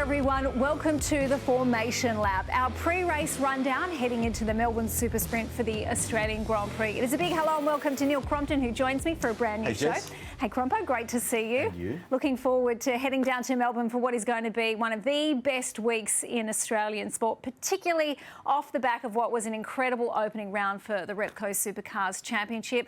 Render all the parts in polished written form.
everyone, welcome to the Formation Lab, our pre-race rundown heading into the Melbourne Super Sprint for the Australian Grand Prix. It is a big hello and welcome to Neil Crompton, who joins me for a brand new show. Jess. Hey Crompo, great to see you. And you. Looking forward to heading down to Melbourne for what is going to be one of the best weeks in Australian sport, particularly off the back of what was an incredible opening round for the Repco Supercars Championship.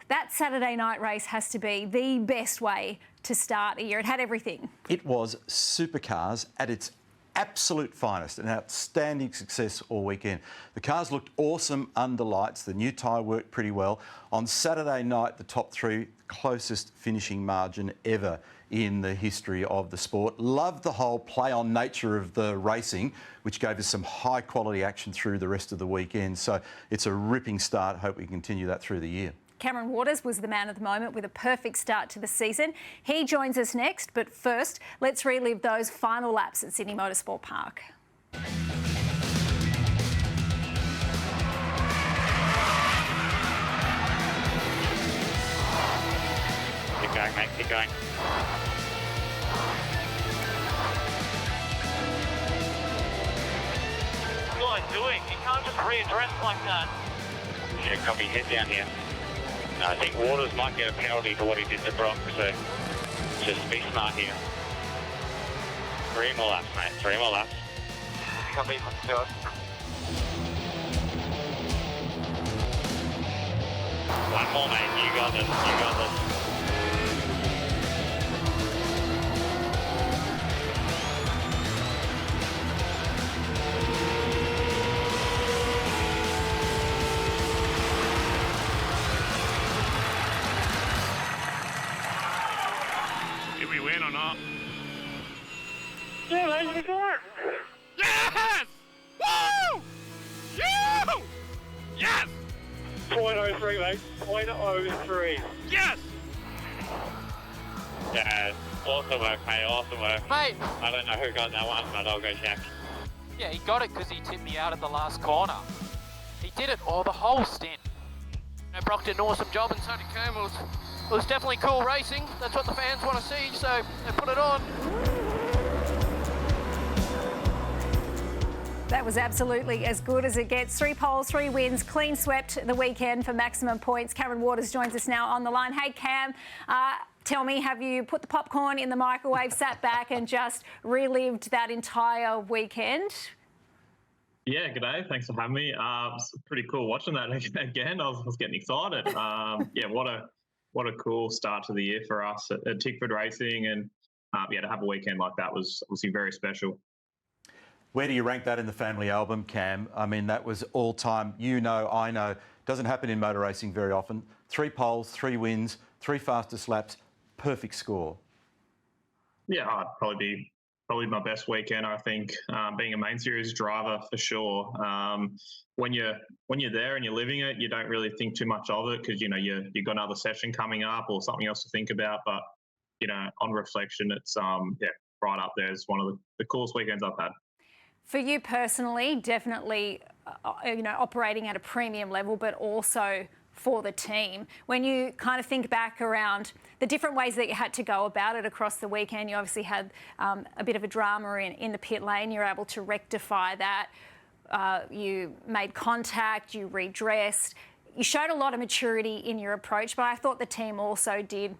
That Saturday night race has to be the best way to start a year. It had everything. It was supercars at its absolute finest, an outstanding success all weekend. The cars looked awesome under lights. The new tyre worked pretty well. On Saturday night, the top three, closest finishing margin ever in the history of the sport. Loved the whole play-on nature of the racing, which gave us some high-quality action through the rest of the weekend. So it's a ripping start. Hope we continue that through the year. Cameron Waters was the man of the moment with a perfect start to the season. He joins us next, but first, let's relive those final laps at Sydney Motorsport Park. Keep going, mate, keep going. What are you guys doing? You can't just readdress like that. Yeah, copy, head down here. I think Waters might get a penalty for what he did to Broc, so just be smart here. 3 more laps, mate, 3 more laps. Copy, let's do it. One more, mate, you got this, you got this. Did we win or not? Yeah, mate, we got it. Yes! Woo! You! Yes! 0.03, mate, 0.03. Yes! Yeah, awesome work, mate, awesome work. Mate, I don't know who got that one, but I'll go check. yeah, he got it because he tipped me out at the last corner. He did it all the whole stint. You know, Broc did an awesome job and so did Coombe. It was definitely cool racing. That's what the fans want to see, so they put it on. That was absolutely as good as it gets. 3 poles, 3 wins, clean swept the weekend for maximum points. Cameron Waters joins us now on the line. Hey, Cam, tell me, have you put the popcorn in the microwave, sat back and just relived that entire weekend? Yeah, g'day. Thanks for having me. It's pretty cool watching that again. I was getting excited. Yeah, what a cool start to the year for us at Tickford Racing, and yeah, to have a weekend like that was obviously very special. Where do you rank that in the family album, Cam? I mean, that was all-time. You know, I know. Doesn't happen in motor racing very often. 3 poles, 3 wins, 3 fastest laps. Perfect score. Yeah, I'd probably my best weekend, I think, being a main series driver for sure. When you're there and you're living it, you don't really think too much of it because you know you've got another session coming up or something else to think about. But you know, on reflection, it's yeah, right up there. It's one of the coolest weekends I've had. For you personally, definitely, you know, operating at a premium level, but also for the team. When you kind of think back around the different ways that you had to go about it across the weekend, you obviously had a bit of a drama in the pit lane. You're able to rectify that. You made contact, you redressed. You showed a lot of maturity in your approach, but I thought the team also did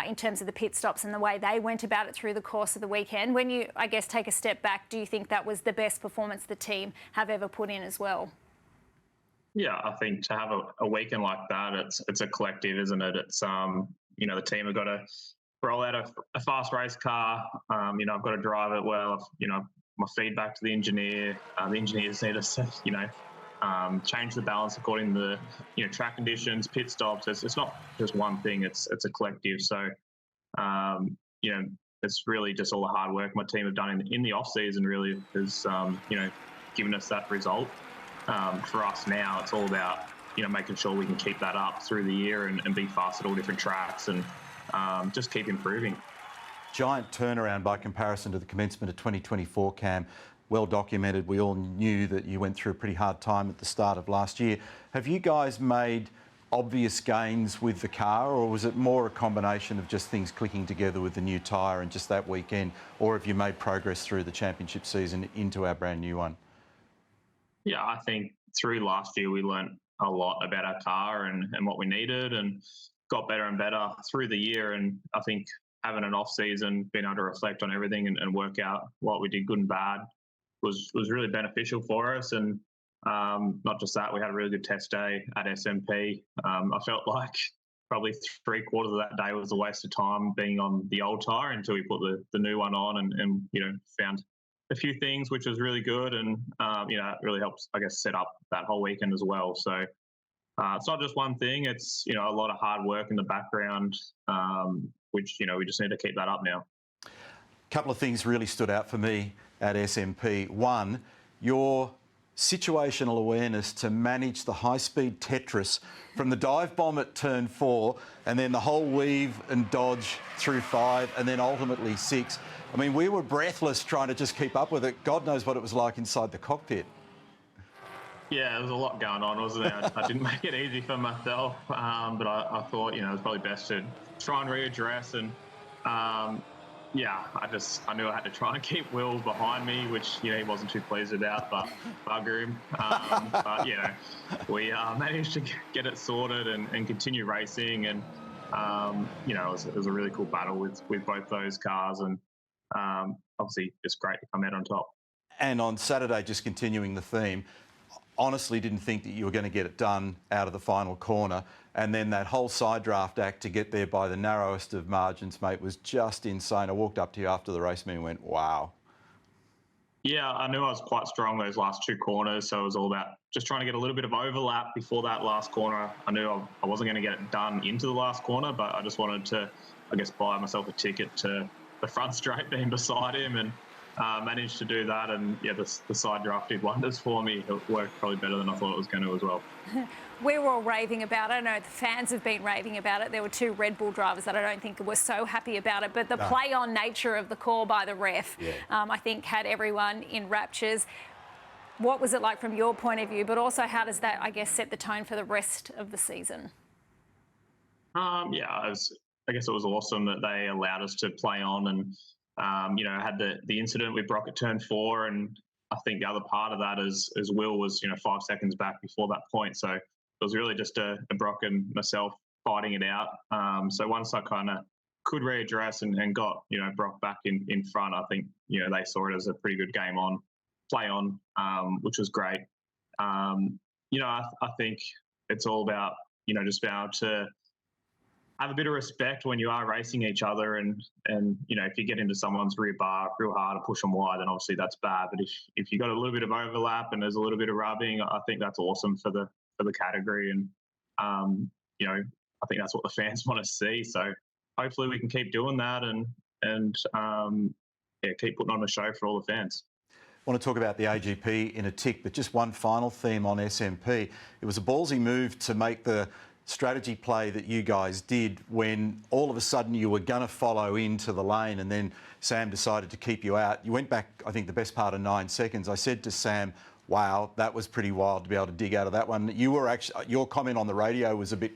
in terms of the pit stops and the way they went about it through the course of the weekend. When you, I guess, take a step back, do you think that was the best performance the team have ever put in as well? Yeah, I think to have a weekend like that, it's a collective, isn't it? It's you know, the team have got to roll out a fast race car. You know, I've got to drive it well. You know, my feedback to the engineer. The engineers need to, you know, change the balance according to the, you know, track conditions, pit stops. It's not just one thing. It's a collective. So you know, it's really just all the hard work my team have done in the off season. Really has you know, given us that result. For us now, it's all about, you know, making sure we can keep that up through the year and be fast at all different tracks and just keep improving. Giant turnaround by comparison to the commencement of 2024, Cam. Well documented. We all knew that you went through a pretty hard time at the start of last year. Have you guys made obvious gains with the car, or was it more a combination of just things clicking together with the new tyre and just that weekend, or have you made progress through the championship season into our brand new one? Yeah, I think through last year we learnt a lot about our car and what we needed, and got better and better through the year. And I think having an off season, being able to reflect on everything and work out what we did good and bad was really beneficial for us. And not just that, we had a really good test day at SMP. I felt like probably 3/4 of that day was a waste of time being on the old tyre until we put the new one on and found a few things, which was really good. And, it really helps, I guess, set up that whole weekend as well. So it's not just one thing. It's, a lot of hard work in the background, which, we just need to keep that up now. A couple of things really stood out for me at SMP. One, your situational awareness to manage the high-speed Tetris from the dive bomb at turn 4 and then the whole weave and dodge through 5 and then ultimately 6. I mean, we were breathless trying to just keep up with it. God knows what it was like inside the cockpit. Yeah, there was a lot going on, wasn't there? I didn't make it easy for myself, but I thought, it was probably best to try and readdress. And I knew I had to try and keep Will behind me, which, he wasn't too pleased about, but bugger him. We managed to get it sorted and continue racing. And, it was a really cool battle with both those cars. And obviously just great to come out on top. And on Saturday, just continuing the theme, honestly didn't think that you were going to get it done out of the final corner. And then that whole side draft act to get there by the narrowest of margins, mate, was just insane. I walked up to you after the race meeting and went, wow. Yeah, I knew I was quite strong those last 2 corners, so it was all about just trying to get a little bit of overlap before that last corner. I knew I wasn't going to get it done into the last corner, but I just wanted to, I guess, buy myself a ticket to the front straight being beside him, and managed to do that. And the side draft did wonders for me. It worked probably better than I thought it was going to as well. We were all raving about it. I know the fans have been raving about it. There were 2 Red Bull drivers that I don't think were so happy about it, but the play-on nature of the call by the ref, I think, had everyone in raptures. What was it like from your point of view, but also how does that, I guess, set the tone for the rest of the season? I guess it was awesome that they allowed us to play on, and had the incident with Broc at turn 4, and I think the other part of that is Will was 5 seconds back before that point, so it was really just a Broc and myself fighting it out. So once I kind of could readdress and got Broc back in front, I think they saw it as a pretty good game on, play on, which was great. I think it's all about just being able to have a bit of respect when you are racing each other, and if you get into someone's rear bar real hard and push them wide, then obviously that's bad. But if you got a little bit of overlap and there's a little bit of rubbing, I think that's awesome for the category, and I think that's what the fans want to see. So hopefully we can keep doing that and keep putting on a show for all the fans. I want to talk about the AGP in a tick, but just one final theme on SMP. It was a ballsy move to make the strategy play that you guys did when all of a sudden you were going to follow into the lane and then Sam decided to keep you out. You went back, I think, the best part of 9 seconds. I said to Sam, wow, that was pretty wild to be able to dig out of that one. You were actually, your comment on the radio was a bit,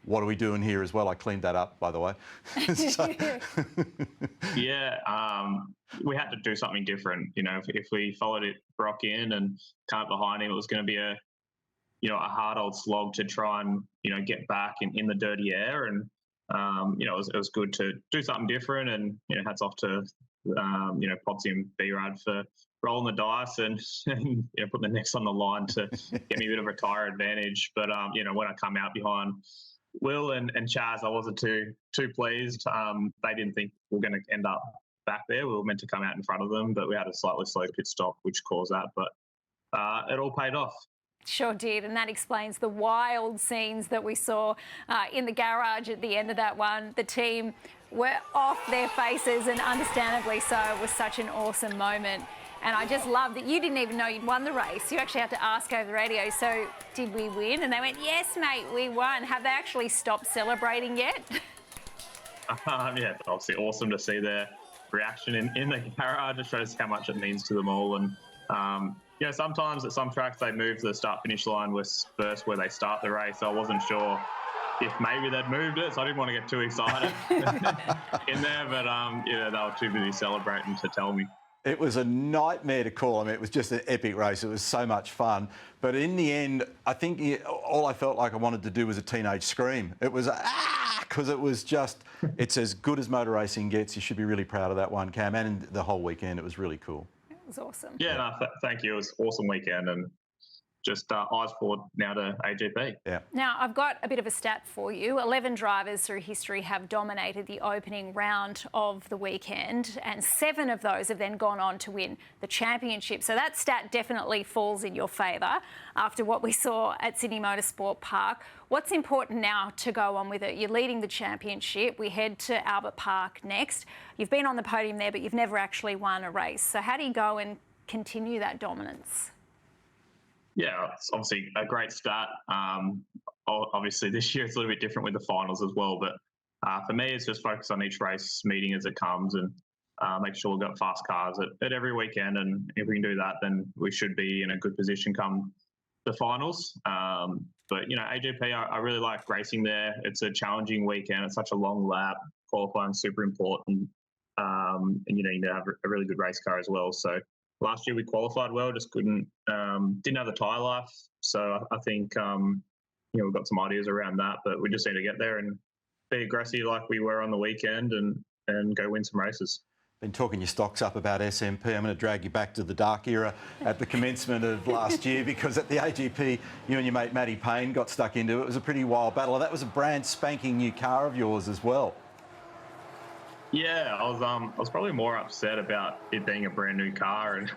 what are we doing here as well? I cleaned that up, by the way. We had to do something different. If we followed Broc in and come up behind him, it was going to be a hard old slog to try and, get back in the dirty air. And, it was good to do something different. And, hats off to, Potsy and B-Rad for rolling the dice and putting the necks on the line to get me a bit of a tyre advantage. But, when I come out behind Will and Chaz, I wasn't too pleased. They didn't think we were going to end up back there. We were meant to come out in front of them, but we had a slightly slow pit stop, which caused that. But it all paid off. Sure did, and that explains the wild scenes that we saw in the garage at the end of that one. The team were off their faces, and understandably so. It was such an awesome moment. And I just love that you didn't even know you'd won the race. You actually had to ask over the radio, so did we win? And they went, yes, mate, we won. Have they actually stopped celebrating yet? It's obviously awesome to see their reaction in the garage. It shows how much it means to them all. And Yeah, sometimes at some tracks they move the start-finish line was first where they start the race. So I wasn't sure if maybe they'd moved it, so I didn't want to get too excited in there. But yeah, they were too busy celebrating to tell me. It was a nightmare to call. I mean, it was just an epic race. It was so much fun. But in the end, I think all I felt like I wanted to do was a teenage scream. It was because it was just, it's as good as motor racing gets. You should be really proud of that one, Cam, and the whole weekend. It was really cool. It was awesome. Yeah, no, thank you. It was an awesome weekend, and just eyes forward now to AGP. Yeah. Now, I've got a bit of a stat for you. 11 drivers through history have dominated the opening round of the weekend, and 7 of those have then gone on to win the championship. So that stat definitely falls in your favour after what we saw at Sydney Motorsport Park. What's important now to go on with it? You're leading the championship. We head to Albert Park next. You've been on the podium there, but you've never actually won a race. So how do you go and continue that dominance? Yeah, it's obviously a great start. Obviously, this year it's a little bit different with the finals as well. But for me, it's just focus on each race meeting as it comes and make sure we've got fast cars at every weekend. And if we can do that, then we should be in a good position come the finals. But, you know, AGP, I really like racing there. It's a challenging weekend. It's such a long lap. Qualifying super important. And, you know, you need to have a really good race car as well. So last year we qualified well, just didn't have the tyre life. So I think, you know, we've got some ideas around that, but we just need to get there and be aggressive like we were on the weekend and go win some races. Been talking your stocks up about SMP. I'm going to drag you back to the dark era at the commencement of last year, because at the AGP, you and your mate Matty Payne got stuck into it. It was a pretty wild battle. And that was a brand spanking new car of yours as well. Yeah, I was probably more upset about it being a brand new car and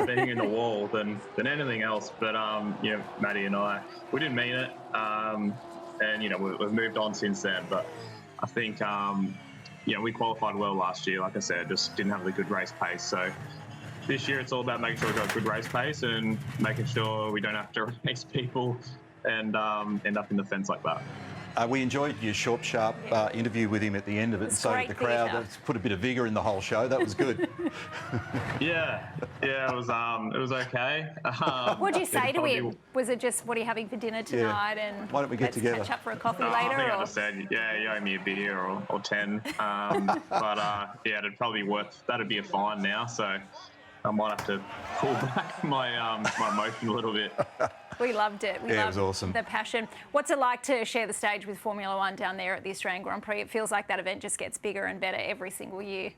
being in the wall than anything else. But you know, Matty and I, we didn't mean it, and you know, we've moved on since then. But I think you know, we qualified well last year. Like I said, just didn't have the good race pace. So this year it's all about making sure we've got good race pace and making sure we don't have to race people and end up in the fence like that. We enjoyed your sharp interview with him at the end of it, and so did the crowd. That's put a bit of vigour in the whole show. That was good. yeah, it was okay. What did you say to him? Was it just, what are you having for dinner tonight? Yeah. And why don't we get together? Catch up for a coffee later? I think I just said, yeah, you owe me a beer or 10. But yeah, that'd be a fine now. So I might have to pull back my my emotion a little bit. We loved it. It was awesome. The passion. What's it like to share the stage with Formula One down there at the Australian Grand Prix? It feels like that event just gets bigger and better every single year.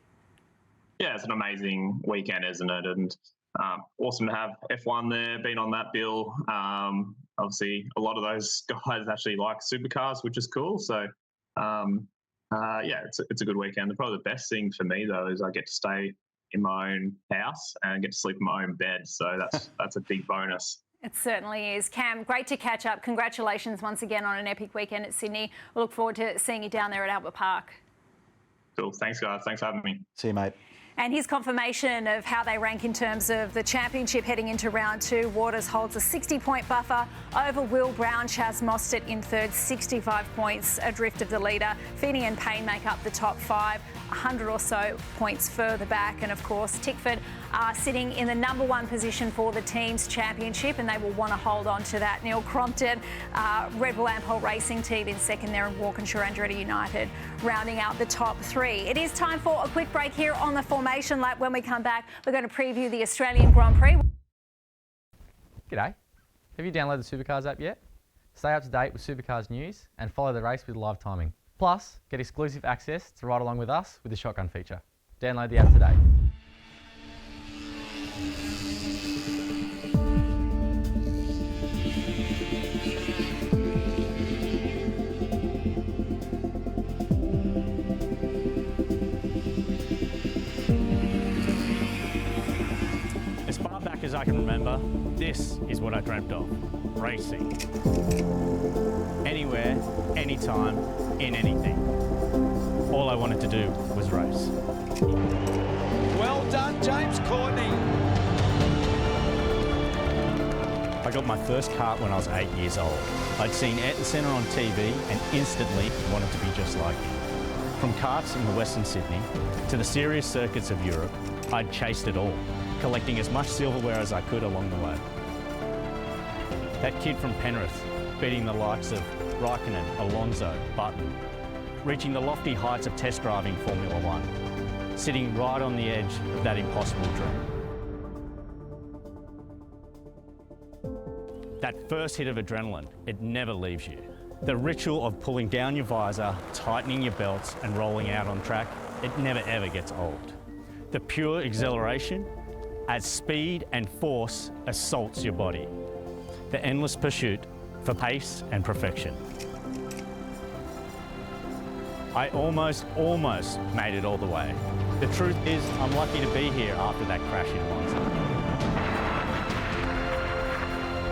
Yeah, it's an amazing weekend, isn't it? And awesome to have F1 there, been on that bill. Obviously, a lot of those guys actually like supercars, which is cool. So, yeah, it's a good weekend. Probably the best thing for me, though, is I get to stay in my own house and get to sleep in my own bed. So that's a big bonus. It certainly is. Cam, great to catch up. Congratulations once again on an epic weekend at Sydney. We look forward to seeing you down there at Albert Park. Cool. Thanks, guys. Thanks for having me. See you, mate. And his confirmation of how they rank in terms of the championship heading into round 2. Waters holds a 60-point buffer over Will Brown. Chaz Mostert in third, 65 points adrift of the leader. Feeney and Payne make up the top 5, 100 or so points further back. And of course, Tickford are sitting in the #1 position for the team's championship, and they will want to hold on to that. Neil Crompton, Red Bull Ampol Racing team in second there, and Walkinshaw Andretti United rounding out the top 3. It is time for a quick break here on the Formation Lap. When we come back, we're going to preview the Australian Grand Prix. G'day. Have you downloaded the Supercars app yet? Stay up to date with Supercars news and follow the race with live timing. Plus, get exclusive access to ride along with us with the shotgun feature. Download the app today. As far back as I can remember, this is what I dreamt of, racing. Anywhere, anytime, in anything. All I wanted to do was race. Well done, James Courtney. I got my first kart when I was 8 years old. I'd seen Ayrton Senna on TV and instantly wanted to be just like him. From karts in the Western Sydney to the serious circuits of Europe, I'd chased it all. collecting as much silverware as I could along the way. That kid from Penrith, beating the likes of Raikkonen, Alonso, Button, reaching the lofty heights of test driving Formula One, sitting right on the edge of that impossible dream. That first hit of adrenaline, it never leaves you. The ritual of pulling down your visor, tightening your belts and rolling out on track, it never ever gets old. The pure exhilaration as speed and force assaults your body. The endless pursuit for pace and perfection. I almost made it all the way. The truth is, I'm lucky to be here after that crash in Monza.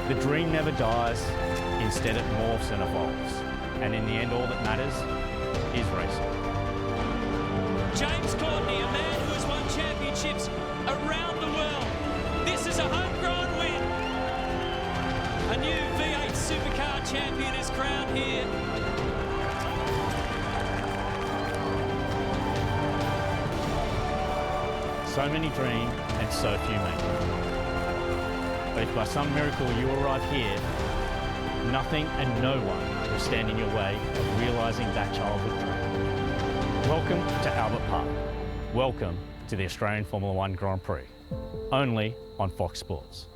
The dream never dies, instead it morphs and evolves. And in the end, all that matters is racing. James Courtney, a man who has won championships around the world. This is a homegrown win. A new V8 Supercar champion is crowned here. So many dream and so few make it. But if by some miracle you arrive here, nothing and no one will stand in your way of realising that childhood dream. Welcome to Albert Park. Welcome to the Australian Formula One Grand Prix. Only on Fox Sports.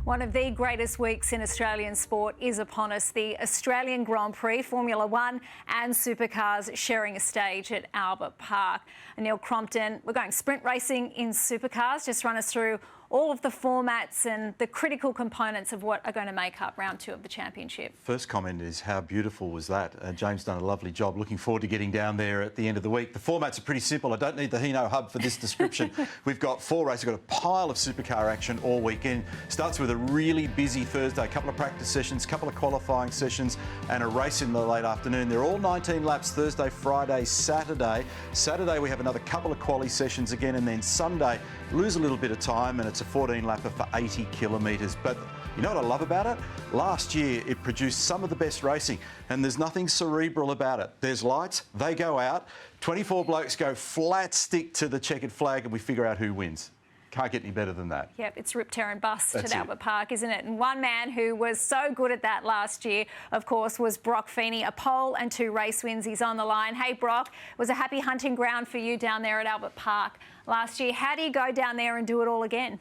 One of the greatest weeks in Australian sport is upon us. The Australian Grand Prix, Formula One and Supercars sharing a stage at Albert Park. Neil Crompton, we're going sprint racing in Supercars. Just run us through all of the formats and the critical components of what are going to make up round 2 of the championship. First comment is how beautiful was that? James done a lovely job. Looking forward to getting down there at the end of the week. The formats are pretty simple. I don't need the Hino Hub for this description. We've got 4 races. We've got a pile of supercar action all weekend. Starts with a really busy Thursday, a couple of practice sessions, a couple of qualifying sessions and a race in the late afternoon. They're all 19 laps Thursday, Friday, Saturday. Saturday we have another couple of quali sessions again, and then Sunday lose a little bit of time and it's a 14-lapper for 80 kilometres. But you know what I love about it? Last year it produced some of the best racing, and there's nothing cerebral about it. There's lights, they go out, 24 blokes go flat stick to the checkered flag and we figure out who wins. Can't get any better than that. Yep, it's rip, tear and bust That's at Albert Park, isn't it? And one man who was so good at that last year, of course, was Broc Feeney. A pole and 2 race wins. He's on the line. Hey, Broc, it was a happy hunting ground for you down there at Albert Park last year. How do you go down there and do it all again?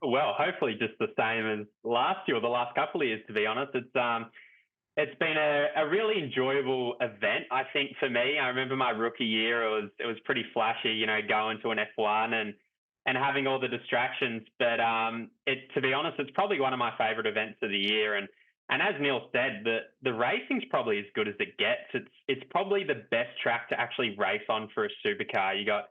Well, hopefully just the same as last year or the last couple of years, to be honest. It's been a really enjoyable event, I think, for me. I remember my rookie year, it was pretty flashy, you know, going to an F1 and having all the distractions. But to be honest, it's probably one of my favourite events of the year. And as Neil said, the racing's probably as good as it gets. It's probably the best track to actually race on for a supercar. You got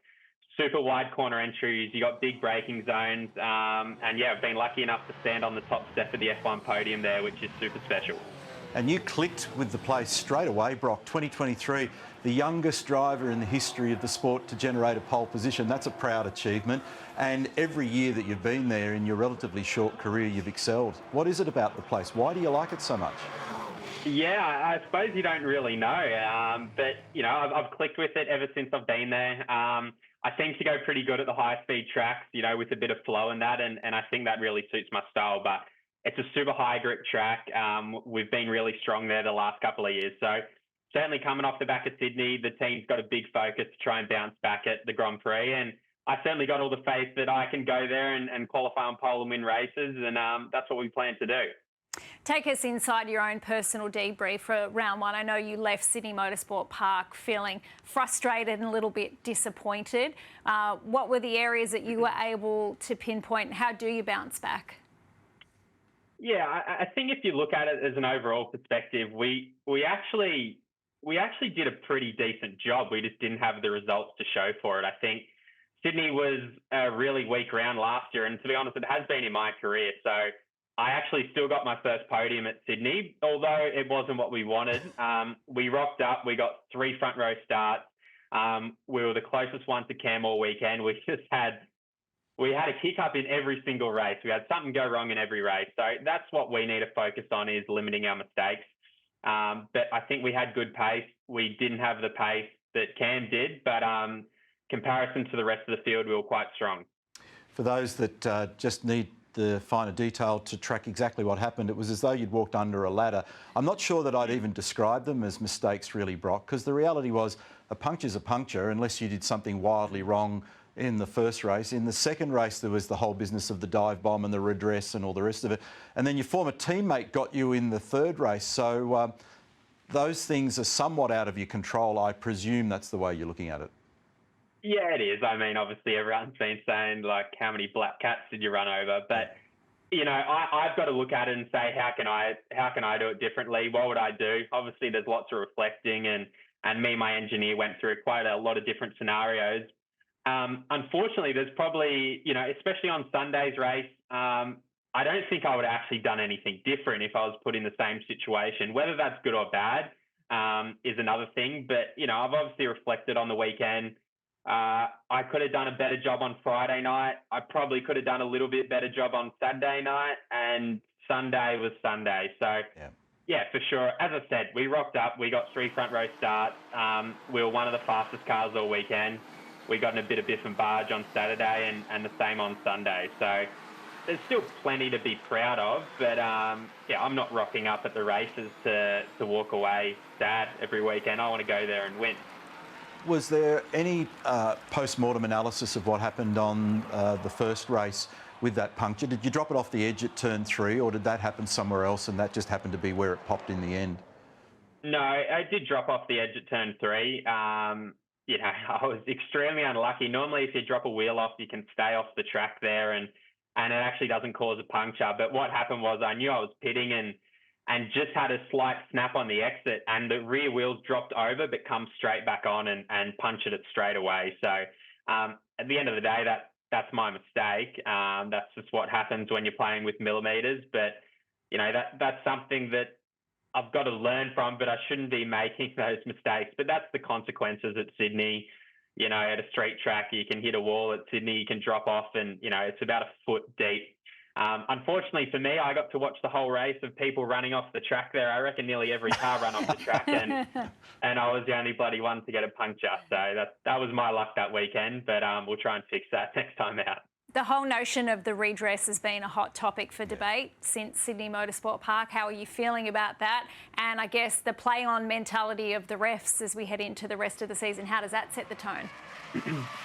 super wide corner entries, you got big braking zones, and yeah, I've been lucky enough to stand on the top step of the F1 podium there, which is super special. And you clicked with the place straight away, Broc. 2023, the youngest driver in the history of the sport to generate a pole position. That's a proud achievement. And every year that you've been there in your relatively short career, you've excelled. What is it about the place? Why do you like it so much? Yeah, I suppose you don't really know. But, you know, I've clicked with it ever since I've been there. I seem to go pretty good at the high-speed tracks, you know, with a bit of flow in that. And I think that really suits my style. But it's a super high-grip track. We've been really strong there the last couple of years. So certainly coming off the back of Sydney, the team's got a big focus to try and bounce back at the Grand Prix. And I certainly got all the faith that I can go there and qualify on pole and win races. And that's what we plan to do. Take us inside your own personal debrief for round 1. I know you left Sydney Motorsport Park feeling frustrated and a little bit disappointed. What were the areas that you were able to pinpoint, and how do you bounce back? Yeah, I think if you look at it as an overall perspective, we actually did a pretty decent job. We just didn't have the results to show for it. I think Sydney was a really weak round last year, and to be honest, it has been in my career. So I actually still got my first podium at Sydney, although it wasn't what we wanted. We rocked up. We got 3 front row starts. We were the closest one to Cam all weekend. We had a kick up in every single race. We had something go wrong in every race. So that's what we need to focus on, is limiting our mistakes. But I think we had good pace. We didn't have the pace that Cam did, but comparison to the rest of the field, we were quite strong. For those that just need the finer detail to track exactly what happened, it was as though you'd walked under a ladder. I'm not sure that I'd even describe them as mistakes really, Broc, because the reality was a puncture's a puncture unless you did something wildly wrong in the first race. In the second race, there was the whole business of the dive bomb and the redress and all the rest of it. And then your former teammate got you in the third race. So those things are somewhat out of your control. I presume that's the way you're looking at it. Yeah, it is. I mean, obviously everyone's been saying, like, how many black cats did you run over? But, you know, I've got to look at it and say, how can I do it differently? What would I do? Obviously, there's lots of reflecting, and me and my engineer went through quite a lot of different scenarios. Unfortunately, there's probably, you know, especially on Sunday's race, I don't think I would have actually done anything different if I was put in the same situation. Whether that's good or bad is another thing. But, you know, I've obviously reflected on the weekend. I could have done a better job on Friday night. I probably could have done a little bit better job on Saturday night, and Sunday was Sunday. So, yeah, for sure. As I said, we rocked up. We got 3 front row starts. We were one of the fastest cars all weekend. We got in a bit of biff and barge on Saturday and the same on Sunday. So there's still plenty to be proud of. But, yeah, I'm not rocking up at the races to walk away sad every weekend. I want to go there and win. Was there any post-mortem analysis of what happened on the first race with that puncture? Did you drop it off the edge at turn 3, or did that happen somewhere else and that just happened to be where it popped in the end? No, I did drop off the edge at turn 3. You know, I was extremely unlucky. Normally, if you drop a wheel off, you can stay off the track there and it actually doesn't cause a puncture. But what happened was I knew I was pitting and just had a slight snap on the exit, and the rear wheels dropped over but come straight back on and punctured it straight away. So at the end of the day, that's my mistake. That's just what happens when you're playing with millimeters. But, you know, that's something that I've got to learn from, but I shouldn't be making those mistakes. But that's the consequences at Sydney. You know, at a straight track, you can hit a wall. At Sydney, you can drop off and, you know, it's about a foot deep. Unfortunately for me, I got to watch the whole race of people running off the track there. I reckon nearly every car ran off the track and I was the only bloody one to get a puncture. So that was my luck that weekend, but we'll try and fix that next time out. The whole notion of the redress has been a hot topic for debate since Sydney Motorsport Park. How are you feeling about that? And I guess the play-on mentality of the refs as we head into the rest of the season, how does that set the tone?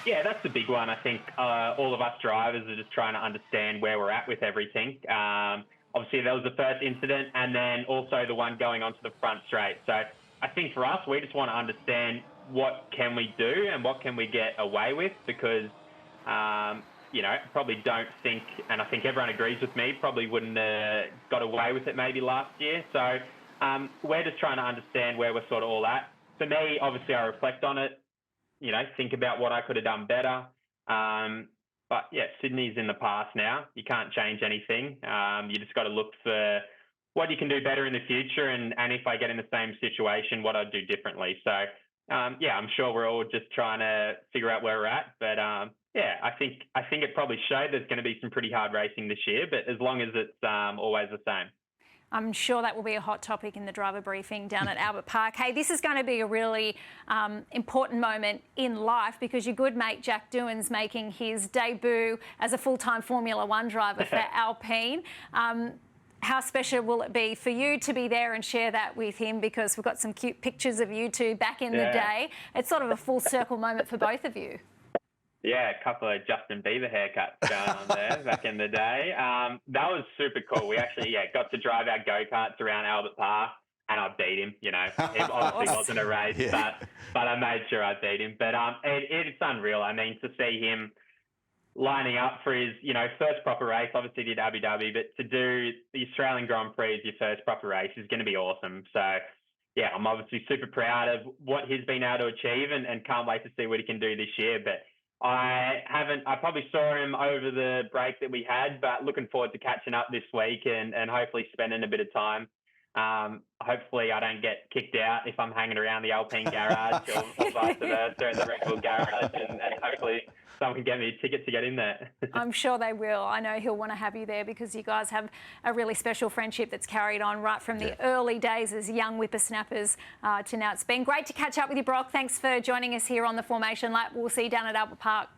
Yeah, that's the big one. I think all of us drivers are just trying to understand where we're at with everything. Obviously, there was the first incident and then also the one going onto the front straight. So I think for us, we just want to understand what can we do and what can we get away with because, you know, probably don't think, and I think everyone agrees with me, probably wouldn't have got away with it maybe last year. So we're just trying to understand where we're sort of all at. For me, obviously, I reflect on it. You know, think about what I could have done better. But, yeah, Sydney's in the past now. You can't change anything. You just got to look for what you can do better in the future and if I get in the same situation, what I'd do differently. So, yeah, I'm sure we're all just trying to figure out where we're at. But, yeah, I think it probably showed there's going to be some pretty hard racing this year, but as long as it's always the same. I'm sure that will be a hot topic in the driver briefing down at Albert Park. Hey, this is going to be a really important moment in life because your good mate Jack Doohan's making his debut as a full-time Formula One driver for Alpine. How special will it be for you to be there and share that with him because we've got some cute pictures of you two back in the day. It's sort of a full circle moment for both of you. Yeah, a couple of Justin Bieber haircuts going on there back in the day. That was super cool. We actually, got to drive our go-karts around Albert Park and I beat him, you know. It obviously wasn't a race, but I made sure I beat him. But it's unreal. I mean, to see him lining up for his, you know, first proper race, obviously did Abu Dhabi, but to do the Australian Grand Prix as your first proper race is going to be awesome. So, yeah, I'm obviously super proud of what he's been able to achieve and can't wait to see what he can do this year. But I probably saw him over the break that we had, but looking forward to catching up this week and hopefully spending a bit of time Hopefully I don't get kicked out if I'm hanging around the Alpine garage or vice versa at the Red Bull garage, and hopefully someone can get me a ticket to get in there. I'm sure they will. I know he'll want to have you there because you guys have a really special friendship that's carried on right from the early days as young whippersnappers to now. It's been great to catch up with you, Broc. Thanks for joining us here on the Formation Lap. We'll see you down at Albert Park.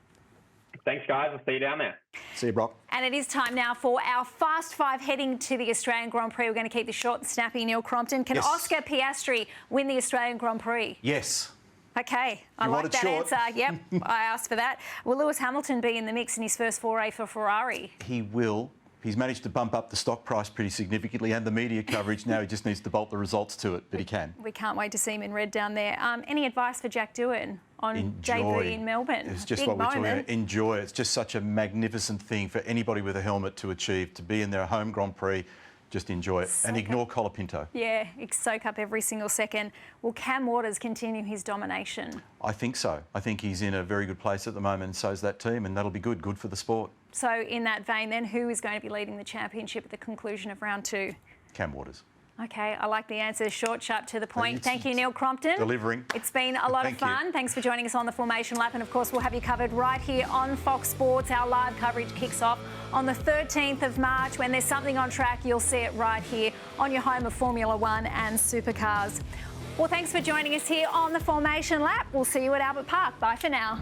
Thanks, guys. I'll see you down there. See you, Broc. And it is time now for our Fast Five heading to the Australian Grand Prix. We're going to keep this short and snappy. Neil Crompton, can Oscar Piastri win the Australian Grand Prix? Yes. Okay, I like that answer. Yep, I asked for that. Will Lewis Hamilton be in the mix in his first foray for Ferrari? He will. He's managed to bump up the stock price pretty significantly and the media coverage. Now he just needs to bolt the results to it, but he can. We can't wait to see him in red down there. Any advice for Jack Doohan on JB in Melbourne? It's just Big what we're talking moment. about. Enjoy it. It's just such a magnificent thing for anybody with a helmet to achieve, to be in their home Grand Prix. Just enjoy it and ignore Colapinto. Yeah, soak up every single second. Will Cam Waters continue his domination? I think so. I think he's in a very good place at the moment, and so's that team, and that'll be good for the sport. So in that vein then, who is going to be leading the championship at the conclusion of round 2? Cam Waters. Okay, I like the answer. Short, sharp, to the point. Thank you, Neil Crompton. Delivering. It's been a lot of fun. Thanks for joining us on the Formation Lap. And, of course, we'll have you covered right here on Fox Sports. Our live coverage kicks off on the 13th of March. When there's something on track, you'll see it right here on your home of Formula One and supercars. Well, thanks for joining us here on the Formation Lap. We'll see you at Albert Park. Bye for now.